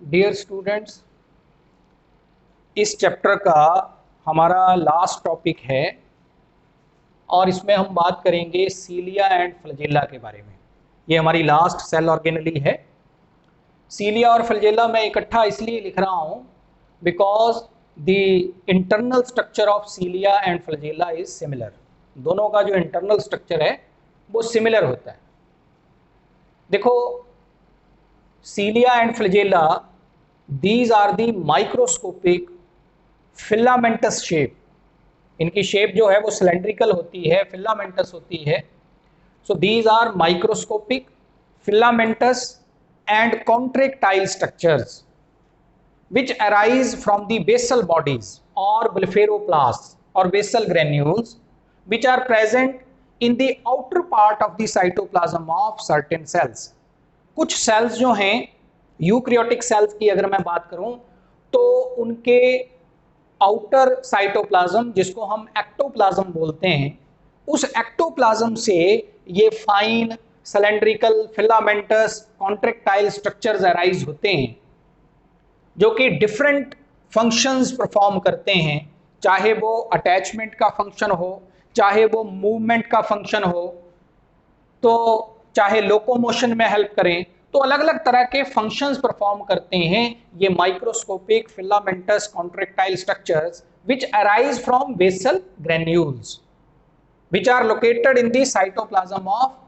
Dear students, इस chapter का हमारा लास्ट टॉपिक है और इसमें हम बात करेंगे सीलिया एंड फ्लजेला के बारे में। ये हमारी लास्ट सेल ऑर्गेनेली है। सीलिया और फ्लजेला मैं इकट्ठा इसलिए लिख रहा हूँ because the internal structure of cilia and flagella is similar. दोनों का जो इंटरनल स्ट्रक्चर है वो सिमिलर होता है। देखो, cilia and flagella, these are the microscopic filamentous shape. इनकी शेप जो है वो सिलेंड्रिकल होती है, फिलामेंटस होती है। So these are microscopic filamentous and contractile structures which arise from the basal bodies or blepharoplasts or basal granules which are present in the outer part of the cytoplasm of certain cells। कुछ sales जो हैं eukaryotic cells की अगर मैं बात करूं तो उनके आउटर साइटोप्लाज्म, जिसको हम एक्टोप्लाज्म बोलते हैं, उस एक्टोप्लाज्म से ये fine cylindrical filamentous contractile structures arise होते हैं जो कि डिफरेंट फंक्शंस परफॉर्म करते हैं, चाहे वो अटैचमेंट का फंक्शन हो, चाहे वो मूवमेंट का फंक्शन हो, तो चाहे लोकोमोशन में हेल्प करें। तो अलग अलग तरह के फंक्शंस परफॉर्म करते हैं ये microscopic filamentous contractile structures which arise from basal granules which are located in the cytoplasm of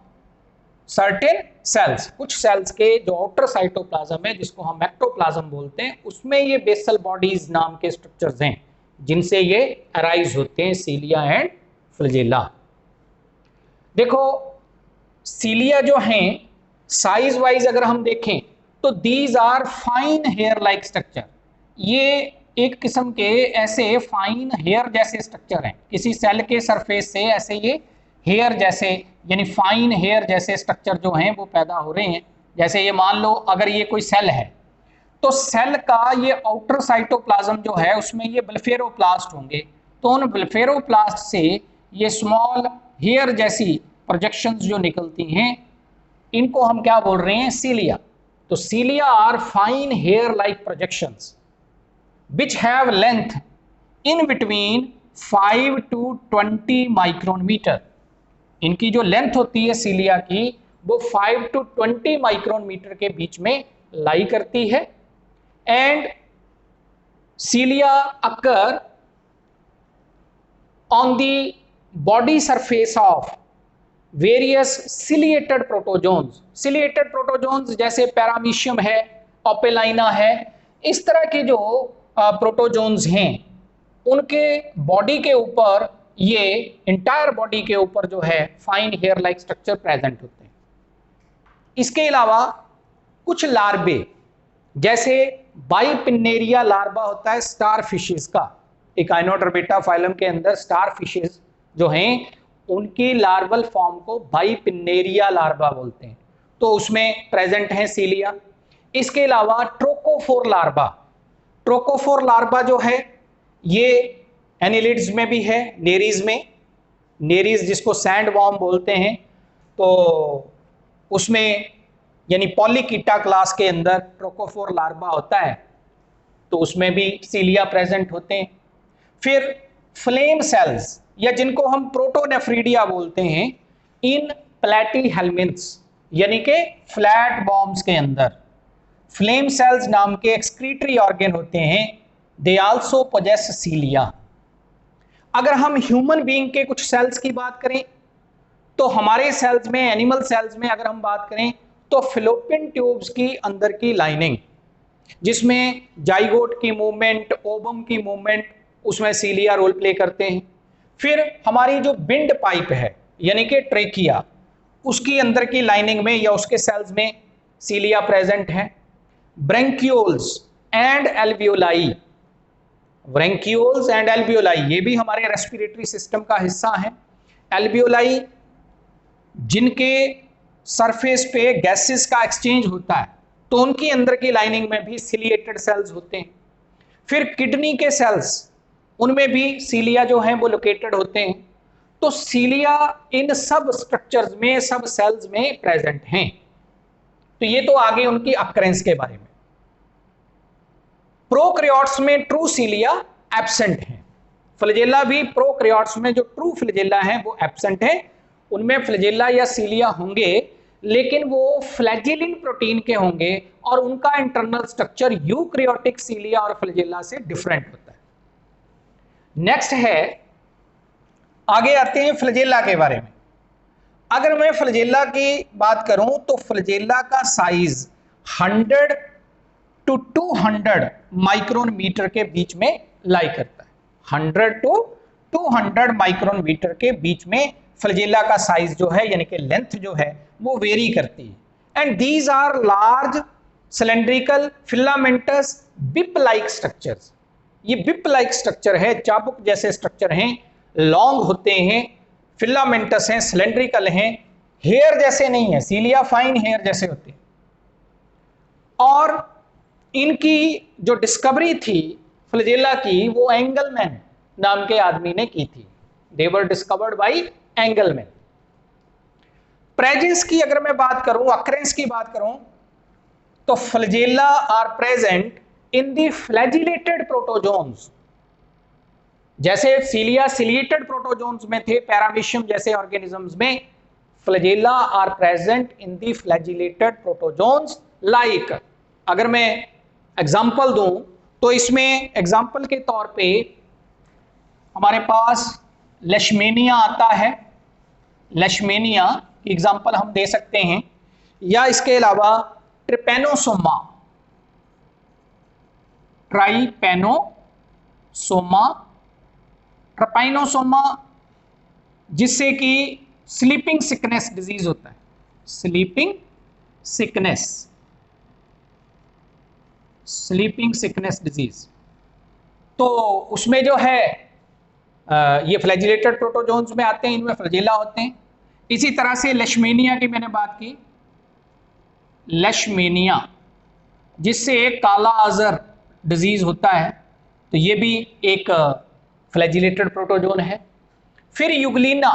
certain cells. कुछ सेल्स के जो आउटर साइटोप्लाज्म है, जिसको हम एक्टोप्लाज्म बोलते हैं, उसमें ये बेसल बॉडीज नाम के स्ट्रक्चर्स हैं जिनसे ये अराइज होते हैं सीलिया एंड फ्लजेला। देखो, सीलिया जो हैं साइज वाइज अगर हम देखें तो these are fine hair like structure. ये एक किस्म के ऐसे फाइन हेयर जैसे स्ट्रक्चर हैं, किसी सेल के सरफेस से ऐसे ये हेयर जैसे यानी फाइन हेयर जैसे स्ट्रक्चर जो हैं वो पैदा हो रहे हैं। जैसे ये मान लो अगर ये कोई सेल है तो सेल का ये आउटर साइटोप्लाज्म जो है उसमें ये ब्लेफेरोप्लास्ट होंगे, तो उन ब्लेफेरोप्लास्ट से ये स्मॉल हेयर जैसी प्रोजेक्शंस जो निकलती हैं इनको हम क्या बोल रहे हैं, सीलिया। तो cilia are fine hair like projections which have length in between 5 to 20 micron metre. इनकी जो लेंथ होती है सीलिया की वो 5 to 20 माइक्रोन मीटर के बीच में लाई करती है। And cilia occur on the body surface of various ciliated protozoans. Ciliated protozoans जैसे पैरामीशियम है, ओपेलाइना है, इस तरह के जो प्रोटोजोन्स हैं उनके बॉडी के ऊपर, ये इंटायर बॉडी के ऊपर जो है fine hair like structure present होते हैं। इसके अलावा कुछ लार्वे, जैसे बाइपिन्नेरिया लार्वा होता है स्टार फिशेस का, इकाइनोटर्बेटा फाइलम के अंदर स्टार फिशेस जो हैं उनकी लार्वल फॉर्म को बाइपिन्नेरिया लार्वा बोलते हैं, तो उसमें प्रेजेंट है सीलिया। इसके अलावा ट्रोकोफोर लार्वा, ट्रोकोफोर लार्वा जो है ये एनिलिड्स में भी है, नेरीज में, नेरीज जिसको सैंड वॉर्म बोलते हैं, तो उसमें यानी पॉलीकीटा क्लास के अंदर ट्रोकोफोर लार्वा होता है, तो उसमें भी सीलिया प्रेजेंट होते हैं। फिर फ्लेम सेल्स या जिनको हम प्रोटोनेफ्रीडिया बोलते हैं, इन प्लैटीहेल्मिन्थ्स यानी कि फ्लैट बॉम्ब्स के अंदर फ्लेम सेल्स नाम के एक्सक्रीटरी ऑर्गन होते हैं, दे आल्सो पोजेस सीलिया। अगर हम ह्यूमन बीइंग के कुछ सेल्स की बात करें तो हमारे सेल्स में, एनिमल सेल्स में अगर हम बात करें तो फिलोपियन ट्यूब्स की अंदर की लाइनिंग जिसमें जाइगोट की मूवमेंट, ओवम की मूवमेंट, उसमें सीलिया रोल प्ले करते हैं। फिर हमारी जो बिंड पाइप है यानी कि ट्रेकिया, उसकी अंदर की लाइनिंग में या उसके सेल्स में सीलिया प्रेजेंट है। ब्रेंक्यूल्स एंड एल्वियोलाई, ब्रेंक्यूल्स एंड एल्वियोलाई ये भी हमारे रेस्पिरेटरी सिस्टम का हिस्सा है। एल्वियोलाई जिनके सरफेस पे गैसेस का एक्सचेंज होता है, तो उनकी अंदर की लाइनिंग में भी सिलिएटेड सेल्स होते हैं। फिर किडनी के सेल्स, उनमें भी सीलिया जो हैं वो लोकेटेड होते हैं। तो सीलिया इन सब स्ट्रक्चर्स में, सब सेल्स में प्रेजेंट हैं। तो ये तो आगे उनकी अक्रेंस के बारे में। प्रोकैरियोट्स में ट्रू सीलिया एब्सेंट है। फ्लैजेला भी प्रोकैरियोट्स में जो ट्रू फ्लैजेला है वो एब्सेंट है, उनमें फ्लैजेला या सीलिया होंगे लेकिन वो फ्लैजेलिन प्रोटीन के होंगे और उनका इंटरनल स्ट्रक्चर यूकैरियोटिक सीलिया और फ्लैजेला से डिफरेंट होता है। नेक्स्ट है, आगे आते हैं फ्लैजेला के बारे में। अगर मैं फ्लैजेला की बात करूं तो फ्लैजेला का साइज 100 to 200 माइक्रोन मीटर के बीच में लाई करता है। 100 to 200 माइक्रोन मीटर के बीच में फ्लैजेला का साइज जो है यानी कि लेंथ जो है वो वेरी करती है। And these are large cylindrical filamentous whip like structures. ये बिप लाइक स्ट्रक्चर है, चाबुक जैसे स्ट्रक्चर हैं, लॉन्ग होते हैं, फिलामेंटस हैं, सिलेंड्रिकल हैं, हेयर जैसे नहीं है, सीलिया फाइन हेयर जैसे होते हैं। और इनकी जो डिस्कवरी थी फ्लैजेला की वो एंगलमैन नाम के आदमी ने की थी। They were discovered by Engelmann. Presence की अगर मैं बात करूं, अक्रेंस की बात करूं, तो flagella are present in the flagellated protozoans. जैसे सीलिया सिलिएटेड प्रोटोजोन्स में थे, पैरामीशियम जैसे ऑर्गेनिजम्स में, flagella are present in the flagellated protozoans. Like अगर मैं एग्जाम्पल दूं तो इसमें एग्जाम्पल के तौर पे हमारे पास लेशमेनिया आता है। लेशमेनिया की एग्जाम्पल हम दे सकते हैं, या इसके अलावा ट्रिपेनोसोमा, ट्राइपेनोसोमा, ट्रपाइनोसोमा, जिससे कि स्लीपिंग सिकनेस डिजीज होता है। स्लीपिंग सिकनेस डिजीज, तो उसमें जो है ये फ्लैजिलेटेड प्रोटोजोन्स में आते हैं, इनमें फ्लैजेला होते हैं। इसी तरह से लेशमेनिया की मैंने बात की, लेशमेनिया जिससे एक काला अजर डिजीज होता है, तो ये भी एक फ्लैजिलेटेड प्रोटोजोन है। फिर युगलिना,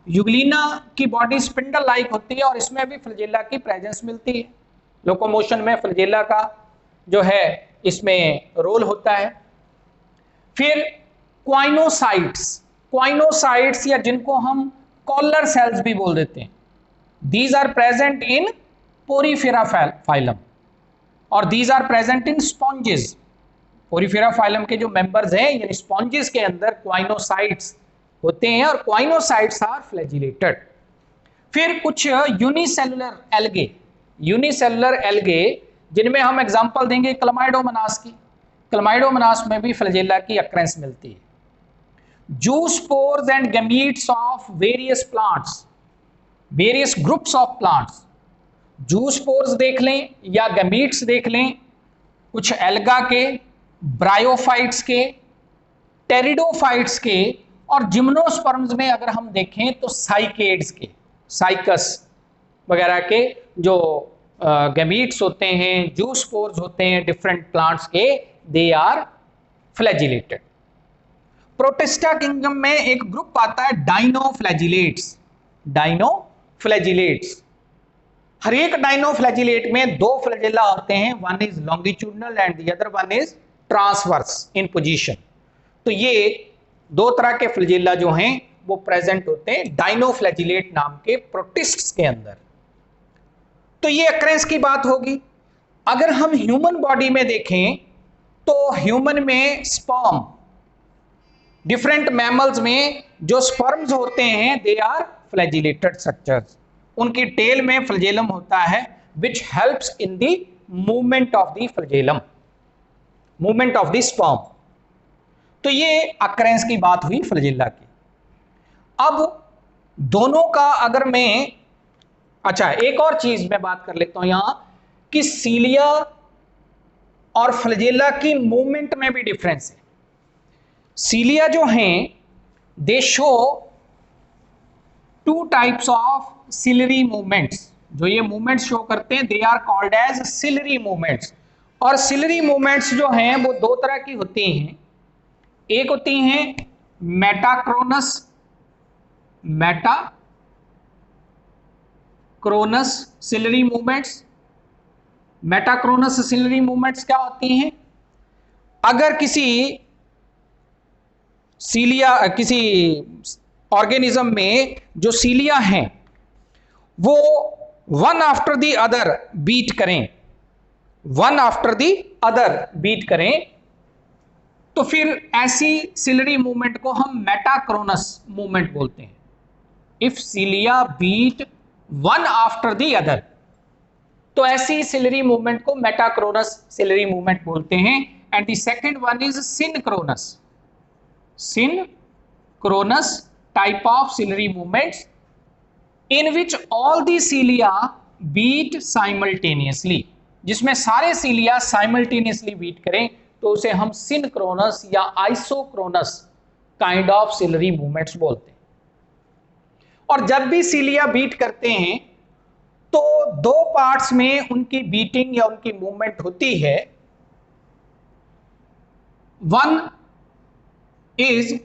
युगलिना की बॉडी स्पिंडल लाइक होती है और इसमें भी फ्लैजेला की प्रेजेंस मिलती है। लोकोमोशन में फ्लैजेला का जो है इसमें रोल होता है। फिर क्वाइनोसाइट्स, क्वाइनोसाइट्स या जिनको हम कॉलर सेल्स भी बोल देते हैं, these are present in Porifera phylum और these are present in sponges. Porifera phylum के जो मेंबर्स हैं यानी स्पॉन्जेस के अंदर क्वाइनोसाइट्स होते हैं और क्वाइनोसाइट्स आर फ्लैजिलेटेड। फिर कुछ यूनिसेलुलर एल्गे, यूनिसेलुलर एल्गे जिनमें हम एग्जांपल देंगे क्लमाइडोमोनास की। क्लमाइडोमोनास में भी फ्लैजेला की अक्रेंस मिलती है। Zoospores and gametes of various plants, various groups of plants, zoospores देख लें या गैमीट्स देख लें, कुछ एल्गा के, ब्रायोफाइट्स के, टेरिडोफाइट्स के, और जिम्नोस्पर्म्स में अगर हम देखें तो साइकेड्स के, साइकस वगैरह के जो गैमीट्स होते हैं, जूस्पोर्स होते हैं डिफरेंट प्लांट्स के, they are flagellated. Protista kingdom में एक ग्रुप आता है डाइनोफ्लैजिलेट्स, डाइनोफ्लैजिलेट्स। हर एक डाइनोफ्लैजिलेट में दो फ्लैजेला होते हैं, one is longitudinal and the other one is transverse in position. तो ये दो तरह के फ्लैजेला जो हैं वो प्रेजेंट होते हैं डाइनोफ्लैजिलेट नाम के प्रोटिस्ट्स के अंदर। तो ये अक्रेंस की बात होगी। अगर हम ह्यूमन बॉडी में देखें तो ह्यूमन में स्पर्म, डिफरेंट मैमल्स में जो स्पर्म्स होते हैं दे आर फ्लैजिलेटेड स्ट्रक्चर्स। उनकी टेल में फ्लैजेलम होता है which helps in the movement of the flagellum, movement of the sperm. तो ये अक्रेंस की बात हुई फ्लैजेला की। अब दोनों का अगर मैं, अच्छा एक और चीज मैं बात कर लेता हूं यहां कि सीलिया और फ्लैजेला की मूवमेंट में भी डिफरेंस है। सीलिया जो हैं they show two types of ciliary movements. जो ये मूवमेंट्स शो करते हैं they are called as ciliary movements. और सिलरी मूवमेंट्स जो हैं वो दो तरह की होती हैं। एक होती हैं metachronous, metachronous ciliary movements. Metachronous ciliary movements क्या होती हैं? अगर किसी ऑर्गेनिज्म में जो सीलिया हैं वो one after the other beat करें, one after the other beat करें, तो फिर ऐसी सिलरी मूवमेंट को हम मेटाक्रोनस मूवमेंट बोलते हैं। If cilia beat one after the other, तो ऐसी सिलरी मूवमेंट को मेटाक्रोनस सिलरी मूवमेंट बोलते हैं। And the second one is synchronous, synchronous type of ciliary movements in which all the cilia beat simultaneously, जिसमें सारे सीलिया simultaneously beat करें, तो उसे हम सिनक्रोनस या isochronous kind of ciliary movements बोलते हैं। और जब भी सीलिया बीट करते हैं तो दो पार्ट्स में उनकी बीटिंग या उनकी मूवमेंट होती है। वन इज,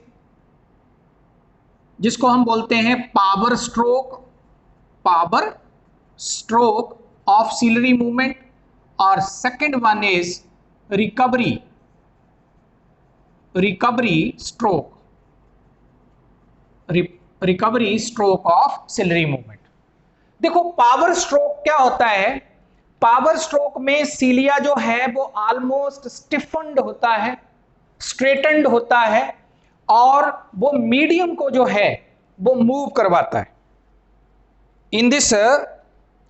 जिसको हम बोलते हैं power stroke of ciliary movement, और second one is recovery stroke of ciliary movement. देखो पावर स्ट्रोक क्या होता है, पावर स्ट्रोक में सीलिया जो है वो ऑलमोस्ट स्टिफन्ड होता है, स्ट्रेटन्ड होता है, और वो मीडियम को जो है वो मूव करवाता है। In this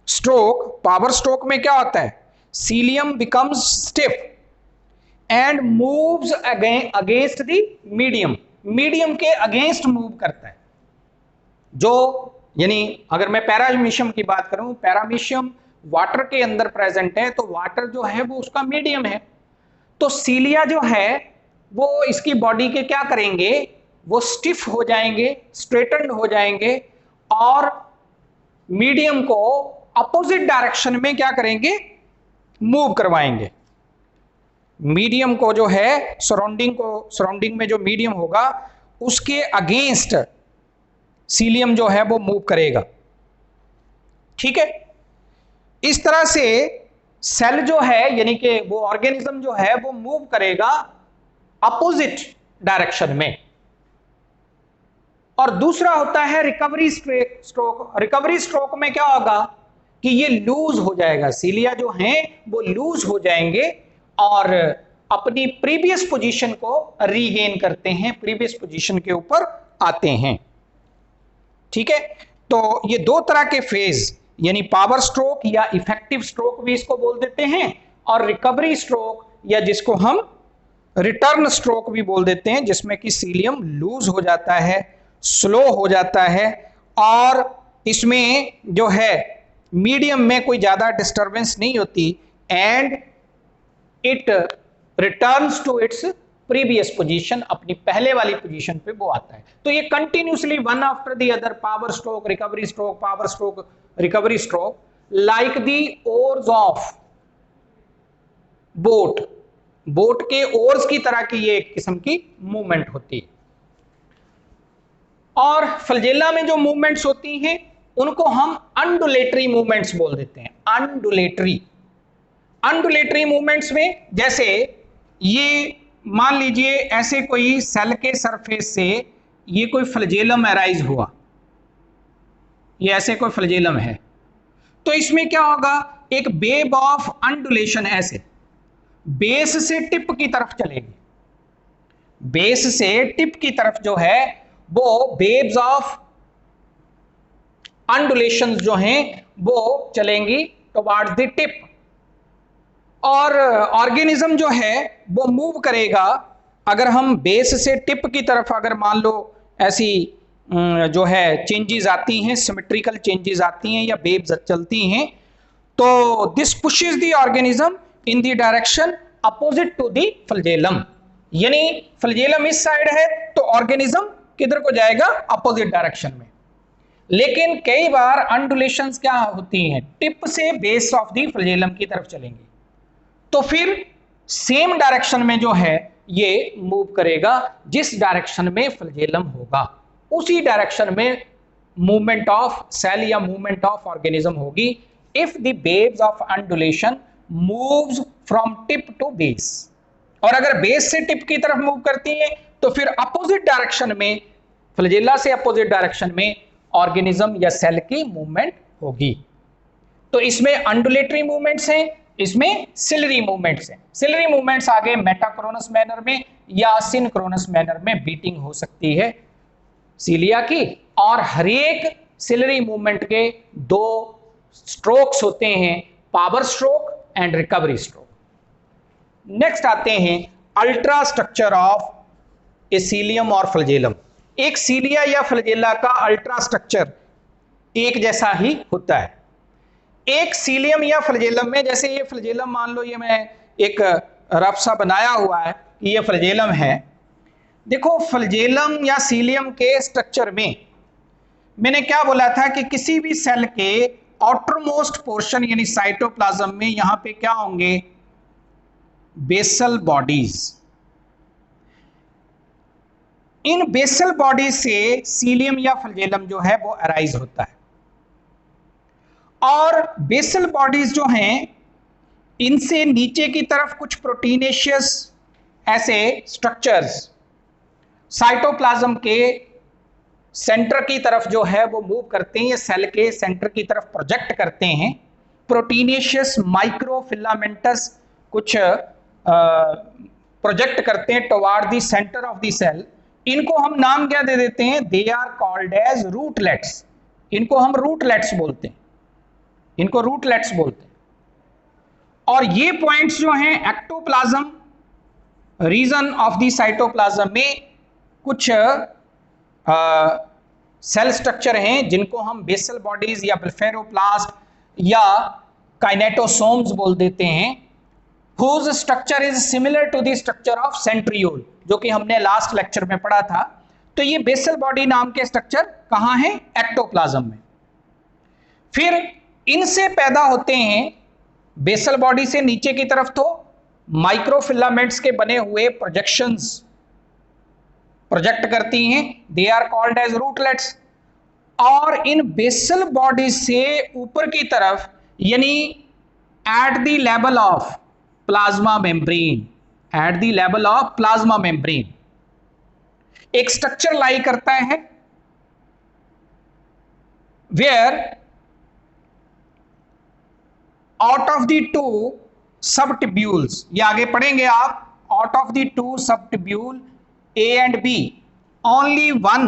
stroke, power stroke में क्या होता है, cilium becomes stiff and moves against the medium, medium के अगेंस्ट मूव करता है। जो यानी अगर मैं पैरामीशियम की बात करूं, पैरामीशियम वाटर के अंदर प्रेजेंट है, तो वाटर जो है वो उसका मीडियम है। तो सीलिया जो है वो इसकी बॉडी के क्या करेंगे, वो स्टिफ हो जाएंगे, स्ट्रेटन्ड हो जाएंगे, और मीडियम को अपोजिट डायरेक्शन में क्या करेंगे, मूव करवाएंगे। मीडियम को जो है सराउंडिंग में जो मीडियम होगा उसके अगेंस्ट सीलियम जो है वो मूव करेगा। ठीक है, इस तरह से सेल जो है यानी कि वो ऑर्गेनिज्म जो है वो मूव करेगा अपोजिट डायरेक्शन में। और दूसरा होता है रिकवरी स्ट्रोक। रिकवरी स्ट्रोक में क्या होगा कि ये लूज हो जाएगा, सीलिया जो हैं वो लूज हो जाएंगे और अपनी प्रीवियस पोजीशन को रीगेन करते हैं, प्रीवियस पोजीशन के ऊपर आते हैं। ठीक है, तो ये दो तरह के फेज, यानी पावर स्ट्रोक या इफेक्टिव स्ट्रोक भी इसको बोल देते हैं, और रिकवरी स्ट्रोक या जिसको हम रिटर्न स्ट्रोक भी बोल देते हैं, जिसमें कि सीलियम लूज हो जाता है, स्लो हो जाता है, और इसमें जो है मीडियम में कोई ज्यादा डिस्टरबेंस नहीं होती, and it returns to its previous position, अपनी पहले वाली पोजीशन पे वो आता है। तो ये continuously one after the other, power stroke, recovery stroke, power stroke, recovery stroke, like the ores of boat, boat के ओर्स की तरह की ये एक किस्म की मूवमेंट होती है। और फ्लजेला में जो मूवमेंट्स होती हैं उनको हम अंडुलेटरी मूवमेंट्स बोल देते हैं। अंडुलेटरी मूवमेंट्स में जैसे ये मान लीजिए ऐसे कोई सेल के सरफेस से ये कोई फ्लजेलम अराइज हुआ, ये ऐसे कोई फ्लजेलम है, तो इसमें क्या होगा, एक वेव ऑफ अंडुलेशन ऐसे बेस से टिप की तरफ चलेगी, बेस से टिप की तरफ जो है वो वेव्स ऑफ अंडुलेशन जो हैं वो चलेंगी टुवर्ड्स द टिप, और ऑर्गेनिज्म जो है वो मूव करेगा। अगर हम बेस से टिप की तरफ अगर मान लो ऐसी जो है चेंजेस आती हैं, सिमेट्रिकल चेंजेस आती हैं या वेव्स चलती हैं, तो this pushes the organism in the direction opposite to the flagellum, यानी फ्लजेलम इस साइड है तो ऑर्गेनिज्म किधर को जाएगा, अपोजिट डायरेक्शन में। लेकिन कई बार अंडुलेशंस क्या होती हैं, टिप से बेस ऑफ द फ्लजेलम की तरफ चलेंगी, तो फिर सेम डायरेक्शन में जो है ये मूव करेगा, जिस डायरेक्शन में फ्लजेलम होगा उसी डायरेक्शन में मूवमेंट ऑफ सेल या मूवमेंट ऑफ ऑर्गेनिज्म होगी, if the waves of undulation moves from tip to base. और अगर बेस से टिप की तरफ मूव करती है तो फिर अपोजिट डायरेक्शन में, फ्लैजेला से अपोजिट डायरेक्शन में ऑर्गेनिज्म या सेल की मूवमेंट होगी। तो इसमें अंडुलेटरी मूवमेंट्स हैं, इसमें सिलरी मूवमेंट्स हैं। सिलरी मूवमेंट्स आगे मेटाक्रोनस मैनर में या सिनक्रोनस मैनर में बीटिंग हो सकती है सीलिया की, और हर एक सिलरी मूवमेंट के दो स्ट्रोक्स होते हैं, power stroke and recovery stroke. Next आते हैं ultra structure of A cilium और फ्लैजेलम। एक सीलिया या फ्लैजेला का अल्ट्रा स्ट्रक्चर एक जैसा ही होता है। एक सीलियम या फ्लैजेलम में, जैसे ये फ्लैजेलम मान लो, ये मैं एक रफ सा बनाया हुआ है कि ये फ्लैजेलम है। देखो फ्लैजेलम या सीलियम के स्ट्रक्चर में मैंने क्या बोला था कि किसी भी सेल के आउटरमोस्ट पोर्शन यानी साइटोप्लाज्म में यहां पे क्या होंगे, बेसल बॉडीज। इन बेसल बॉडीज से सीलियम या फ्लैजेलम जो है वो अराइज होता है। और बेसल बॉडीज जो हैं इनसे नीचे की तरफ कुछ प्रोटीनेशियस ऐसे स्ट्रक्चर्स साइटोप्लाज्म के सेंटर की तरफ जो है वो मूव करते हैं, ये सेल के सेंटर की तरफ प्रोजेक्ट करते हैं। प्रोटीनेशियस माइक्रोफिलामेंटस कुछ प्रोजेक्ट करते हैं toward the centre of the cell. इनको हम नाम क्या दे देते हैं, they are called as rootlets. इनको हम रूटलेट्स बोलते हैं, इनको रूटलेट्स बोलते हैं। और ये पॉइंट्स जो हैं ectoplasm region of the cytoplasm में कुछ सेल स्ट्रक्चर हैं जिनको हम बेसल बॉडीज या ब्लेफेरोप्लास्ट या काइनेटोसोम्स बोल देते हैं, whose structure is similar to the structure of centriole, जो कि हमने लास्ट लेक्चर में पढ़ा था। तो ये बेसल बॉडी नाम के स्ट्रक्चर कहां है, एक्टोप्लाज्म में। फिर इनसे पैदा होते हैं, बेसल बॉडी से नीचे की तरफ तो माइक्रोफिलामेंट्स के बने हुए प्रोजेक्शंस प्रोजेक्ट करती हैं, they are called as rootlets. और इन बेसल बॉडी से ऊपर की तरफ यानी at the level of plasma membrane, at the level of plasma membrane एक स्ट्रक्चर लाई करता है where out of the two subtubules, ये आगे पढ़ेंगे आप, out of the two subtubule A and B only one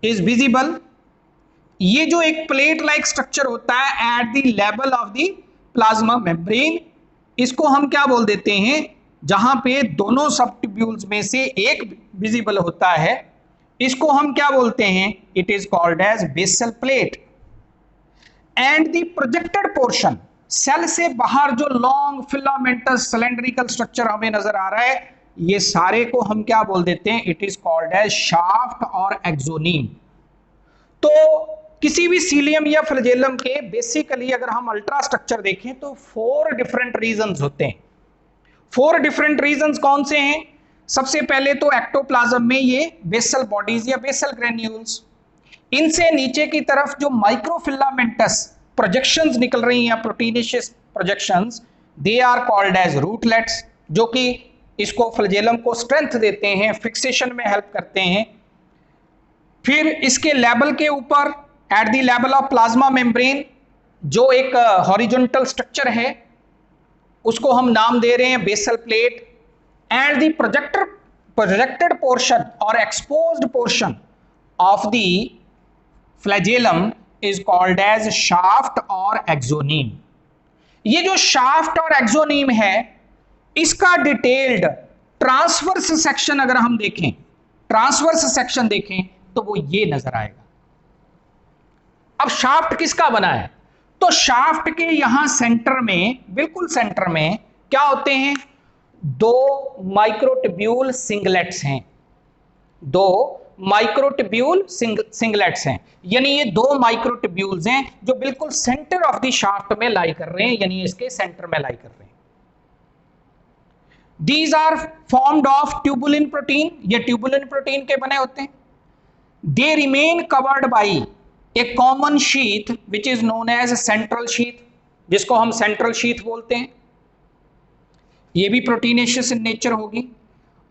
is visible। ये जो एक प्लेट लाइक स्ट्रक्चर होता है eight the level of the plasma membrane, इसको हम क्या बोल देते हैं, जहां पे दोनों सबटिब्यूल्स में से एक विजिबल होता है, इसको हम क्या बोलते हैं, it is called as basal plate. And the projected portion, cell से बाहर जो लॉन्ग फिलामेंटस सिलेंड्रिकल स्ट्रक्चर हमें नजर आ रहा है, ये सारे को हम क्या बोल देते हैं, it is called as shaft और एक्सोनीम। तो किसी भी सीलियम या फ्लैजेलम के बेसिकली अगर हम अल्ट्रा स्ट्रक्चर देखें तो 4 डिफरेंट रीजन्स होते हैं। 4 डिफरेंट रीजन्स कौन से हैं, सबसे पहले तो एक्टोप्लाज्म में ये बेसल बॉडीज या बेसल ग्रेन्यूल्स, इनसे नीचे की तरफ जो माइक्रोफिलामेंटस प्रोजेक्शंस निकल रही हैं, proteinaceous projections, they are called as rootlets, जो कि इसको फ्लैजेलम को स्ट्रेंथ देते हैं, फिक्सेशन में हेल्प करते हैं। फिर इसके लेवल के ऊपर eight the level of plasma membrane जो एक हॉरिजॉन्टल स्ट्रक्चर है, उसको हम नाम दे रहे हैं basal plate. And the projected portion और exposed portion of the flagellum is called as shaft और एक्सोनीम। ये जो शाफ्ट और एक्सोनीम है, इसका डिटेल्ड ट्रांसवर्स सेक्शन अगर हम देखें, ट्रांसवर्स सेक्शन देखें तो वो ये नजर आएगा। अब शाफ्ट किसका बना है, तो शाफ्ट के यहां सेंटर में, बिल्कुल सेंटर में क्या होते हैं, 2 माइक्रोट्यूब्यूल सिंगलेट्स हैं, 2 माइक्रोट्यूब्यूल सिंगलेट्स हैं। यानी ये 2 माइक्रोट्यूब्यूल्स हैं जो बिल्कुल सेंटर ऑफ द शाफ्ट में लाई कर रहे हैं, यानी इसके सेंटर में लाई कर रहे हैं। These are formed of tubulin protein, ये ट्यूबुलिन प्रोटीन के बने होते हैं। They remain covered by a common sheath which is known as central sheath, जिसको हम सेंट्रल शीथ बोलते हैं। ये भी प्रोटीनेशियस इन नेचर होगी,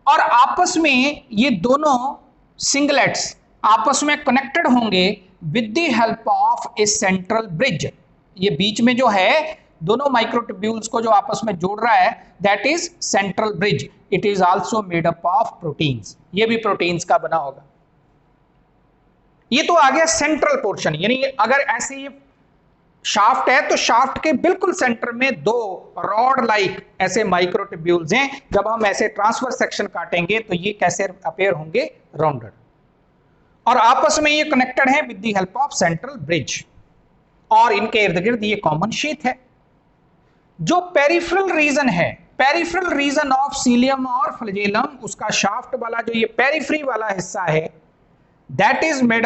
और आपस में ये दोनों सिंगलेट्स आपस में कनेक्टेड होंगे with the help of A central bridge. ये बीच में जो है दोनों माइक्रोट्यूब्यूल्स को जो आपस में जोड़ रहा है, that is central bridge. It is also made up of proteins, ये भी प्रोटीन्स का बना होगा। ये तो आ गया सेंट्रल पोर्शन, यानी अगर ऐसे ये शाफ्ट है तो शाफ्ट के बिल्कुल सेंटर में दो रॉड लाइक ऐसे माइक्रोट्यूब्यूल्स हैं। जब हम ऐसे ट्रांसफर सेक्शन काटेंगे तो ये कैसे अपेयर होंगे, राउंडेड, और आपस में ये कनेक्टेड है with the help of central bridge, और इनके इर्द गिर्द ये कॉमन शीथ है। जो पेरिफेरल रीजन है, पेरिफेरल रीजन ऑफ सीलियम और फ्लैजेलम, उसका शाफ्ट वाला जो ये पेरिफेरी वाला हिस्सा है, that is made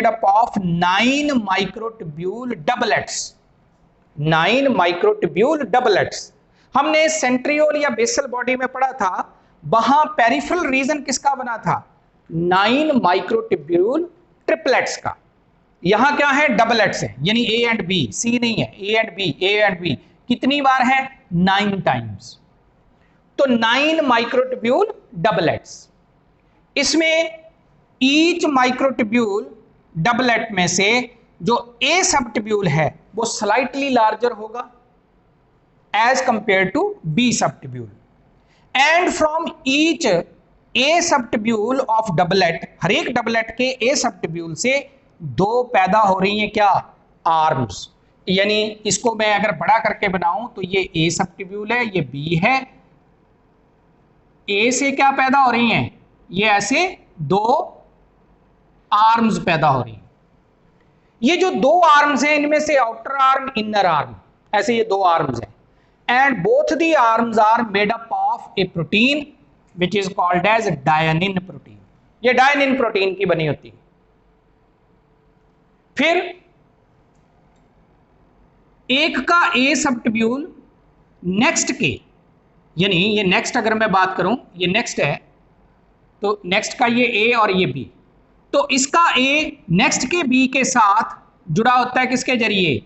up of 9 microtubule doublets। 9 microtubule doublets हमने सेंट्रियोल या बेसल बॉडी में पढ़ा था, वहां पेरिफेरल रीजन किसका बना था, 9 माइक्रोट्यूब्यूल ट्रिपलेट्स का। यहां क्या है, डबलेट्स है, यानी ए एंड बी, सी नहीं है, ए एंड बी कितनी बार है, 9 टाइम्स। तो 9 माइक्रोट्यूब्यूल डबलेट्स। इसमें ईच माइक्रोट्यूब्यूल डबलेट में से जो ए सबट्यूब्यूल है वो स्लाइटली लार्जर होगा as compare to B subtubule, and from each A subtubule of doublet, हर एक डबलेट के ए सबट्यूब्यूल से दो पैदा हो रही हैं क्या, आर्म्स। यानी इसको मैं अगर बड़ा करके बनाऊं तो ये ए सबट्यूब्यूल है, ये बी है, ए से क्या पैदा हो रही हैं, ये ऐसे दो आर्म्स पैदा हो रही हैं। ये जो दो आर्म्स हैं इनमें से आउटर आर्म, इनर आर्म, ऐसे ये दो आर्म्स हैं, and both the arms are made up of a protein which is called as dynein protein. ये डायनिन प्रोटीन की बनी होती है। फिर एक का ए सबट्यूब्यूल नेक्स्ट के, यानी ये नेक्स्ट अगर मैं बात करूं, ये नेक्स्ट है तो नेक्स्ट का ये ए और ये बी, तो इसका ए नेक्स्ट के बी के साथ जुड़ा होता है किसके जरिए,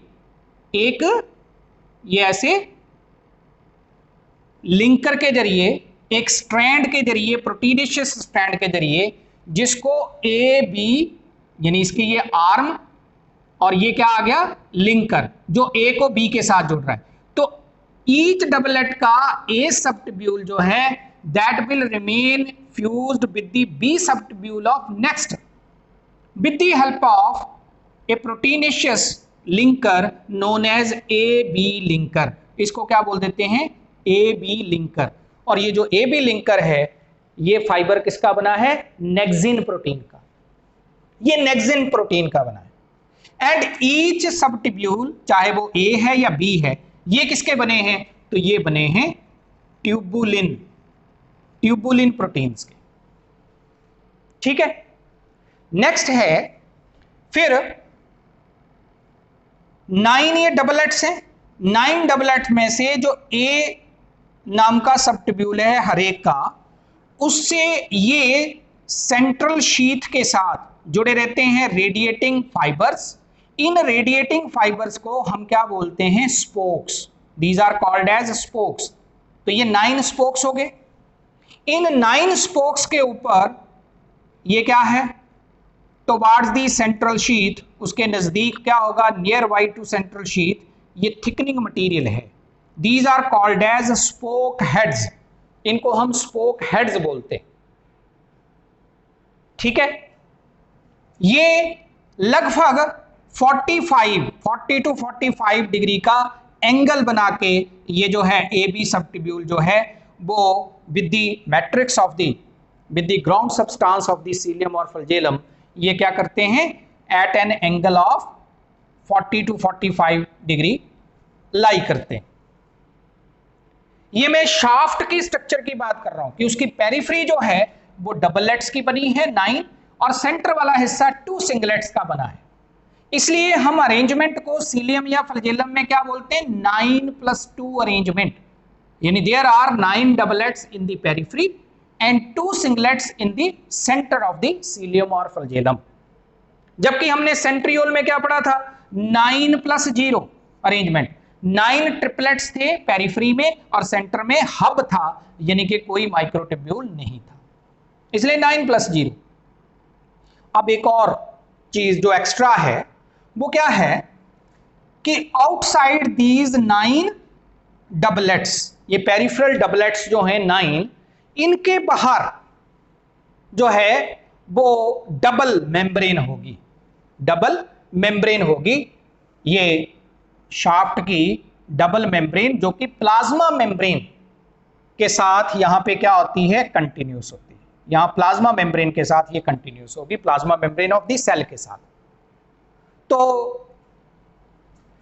एक ये ऐसे लिंकर के जरिए, एक स्ट्रैंड के जरिए, प्रोटीनेशियस स्ट्रैंड के जरिए, जिसको ए बी यानी इसकी ये आर्म और ये क्या आ गया, लिंकर, जो ए को बी के साथ जुड़ रहा है। तो ईच डबलेट का ए सबट्यूब्यूल जो है that will remain fused with the B subtubule of next with the help of a proteinaceous linker known as AB linker। इसको क्या बोल देते हैं, AB linker। और ये जो AB linker है ये फाइबर किसका बना है, नेक्सिन प्रोटीन का, ये नेक्सिन प्रोटीन का बना है। एंड ईच सबट्यूब्यूल चाहे वो A है या B है, ये किसके बने हैं, तो ये बने हैं ट्यूबुलिन प्रोटीन्स के, ठीक है। नेक्स्ट है फिर 9 ये डबलेट्स हैं, 9 डबलेट में से जो ए नाम का सबट्यूब्यूल है हर एक का, उससे ये सेंट्रल शीथ के साथ जुड़े रहते हैं रेडिएटिंग फाइबर्स। इन रेडिएटिंग फाइबर्स को हम क्या बोलते हैं, spokes. These are called as spokes. तो ये 9 स्पोक्स हो गए। इन 9 स्पोक्स के ऊपर ये क्या है, टुवर्ड्स दी सेंट्रल शीथ, उसके नजदीक क्या होगा, nearby to central sheath, ये थिकनिंग मटेरियल है। These are called as spoke heads. इनको हम स्पोक हेड्स बोलते हैं, ठीक है। ये लगभग 40 टू 45 डिग्री का एंगल बना के ये जो है ए बी सबट्यूब्यूल जो है वो with the matrix of the with the ground substance of the cilium और फ्लैजेलम, ये क्या करते हैं, at an angle of 40 to 45 degree lie करते हैं। ये मैं शाफ्ट की स्ट्रक्चर की बात कर रहा हूं कि उसकी पेरिफेरी जो है वो डबलेट्स की बनी है 9, और सेंटर वाला हिस्सा 2 सिंगलेट्स का बना है। इसलिए हम अरेंजमेंट को सीलियम या फ्लैजेलम में क्या बोलते हैं, 9+2 अरेंजमेंट। यानी there are 9 doublets in the periphery and 2 singlets in the center of the cilium or flagellum। जबकि हमने सेंट्रियोल में क्या पढ़ा था, 9+0 अरेंजमेंट। 9 ट्रिपलेट्स थे पेरिफेरी में और सेंटर में हब था, यानी कि कोई माइक्रोट्यूब्यूल नहीं था, इसलिए 9 + 0। अब एक और चीज जो एक्स्ट्रा है वो क्या है कि आउटसाइड दीज 9 डबलेट्स, ये पेरिफेरल डबलेट्स जो हैं 9, इनके बाहर जो है वो डबल मेम्ब्रेन होगी, डबल मेम्ब्रेन होगी, ये शाफ्ट की डबल मेम्ब्रेन जो कि प्लाज्मा मेम्ब्रेन के साथ यहां पे क्या होती है, कंटिन्यूस होती है। यहां प्लाज्मा मेम्ब्रेन के साथ ये कंटिन्यूस होगी, plasma membrane of the cell के साथ। तो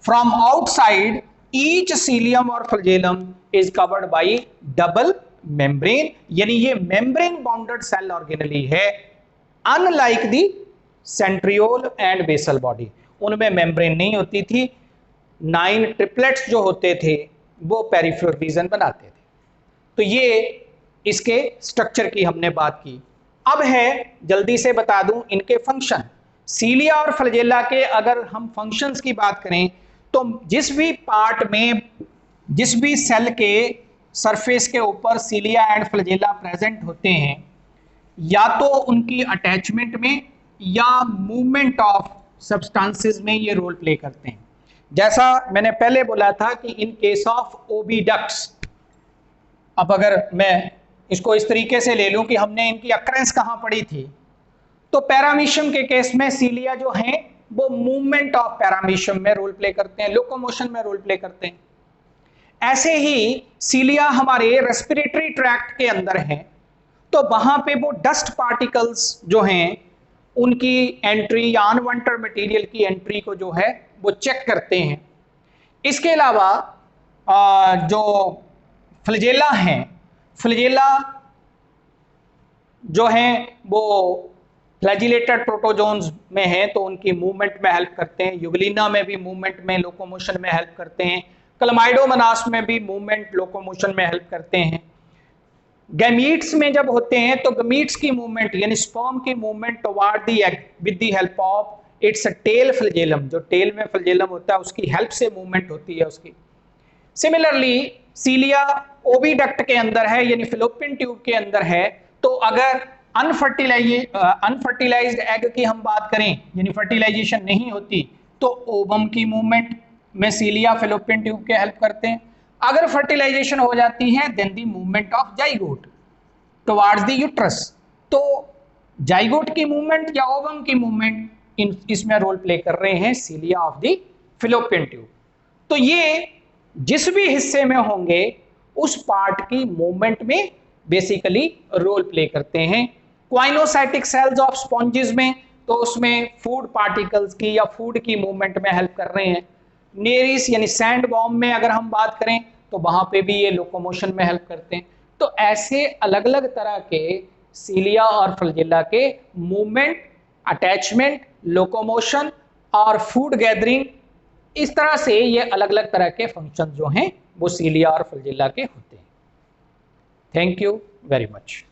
फ्रॉम आउटसाइड ईच सीलियम और flagellum is covered by double membrane, यानी ये मेम्ब्रेन बाउंडेड सेल ऑर्गेनेली है, unlike the centriole and basal body. उनमें मेम्ब्रेन नहीं होती थी, 9 ट्रिपलेट्स जो होते थे वो पेरिफेरल रीजन बनाते थे। तो ये इसके स्ट्रक्चर की हमने बात की। अब है, जल्दी से बता दूं इनके फंक्शन। सीलिया और फ्लैजेला के अगर हम फंक्शंस की बात करें तो जिस भी पार्ट में, जिस भी सेल के सरफेस के ऊपर सीलिया एंड फ्लैजेला प्रेजेंट होते हैं, या तो उनकी अटैचमेंट में या मूवमेंट ऑफ सब्सटेंसेस में ये रोल प्ले करते हैं। जैसा मैंने पहले बोला था कि इन केस ऑफ ओविडक्ट्स, अब अगर मैं इसको इस तरीके से ले लूं कि हमने इनकी अक्रेंस कहां पड़ी थी, तो पैरामीशियम के केस में सीलिया जो हैं वो मूवमेंट ऑफ पैरामीशियम में रोल प्ले करते हैं, लोकोमोशन में रोल प्ले करते हैं। ऐसे ही सीलिया हमारे रेस्पिरेटरी ट्रैक्ट के अंदर हैं, तो वहां पे वो डस्ट पार्टिकल्स जो हैं उनकी एंट्री या अनवांटेड मटेरियल की एंट्री को जो है वो चेक करते हैं। इसके अलावा जो फ्लैजेला हैं, फ्लैजेला जो हैं वो फ्लैजिलेटेड प्रोटोजोन्स में हैं, तो उनकी मूवमेंट में हेल्प करते हैं। युगलिना में भी मूवमेंट में, लोकोमोशन में हेल्प करते हैं। क्लमाइडोमोनास में भी मूवमेंट, लोकोमोशन में हेल्प करते हैं। गैमीट्स में जब होते हैं तो गैमीट्स की मूवमेंट यानी स्पर्म की movement toward the egg with the help of its tail flagellum, जो टेल में फ्लैजेलम होता है उसकी हेल्प से मूवमेंट होती है उसकी। सिमिलरली सीलिया ओविडक्ट के अंदर है, यानी फिलोपियन ट्यूब के अंदर है, तो अगर अनफर्टिलाइज्ड एग की हम बात करें, यानी फर्टिलाइजेशन नहीं होती, तो ओवम की मूवमेंट में सीलिया फिलोपियन ट्यूब के हेल्प करते हैं। अगर फर्टिलाइजेशन हो जाती है then the movement of zygote towards the uterus, तो जाइगोट की मूवमेंट या ओवम की मूवमेंट इसमें रोल प्ले कर रहे हैं cilia of the Fallopian tube. तो ये जिस भी हिस्से में होंगे उस पार्ट की मूवमेंट में बेसिकली रोल प्ले करते हैं। क्वाइनोसाइटिक सेल्स ऑफ स्पॉन्जेस में, तो उसमें फूड पार्टिकल्स की या फूड की मूवमेंट में हेल्प कर रहे हैं। नेरिस यानी सैंड बॉम्ब में अगर हम बात करें तो वहां पे भी ये लोकोमोशन में हेल्प करते हैं। तो ऐसे अलग अलग तरह के सीलिया और फ्लैजेला के मूवमेंट, अटैचमेंट, लोकोमोशन और फूड गैदरिंग, इस तरह से ये अलग अलग तरह के फंक्शन जो हैं वो सीलिया और फ्लैजेला के होते हैं। Thank you very much.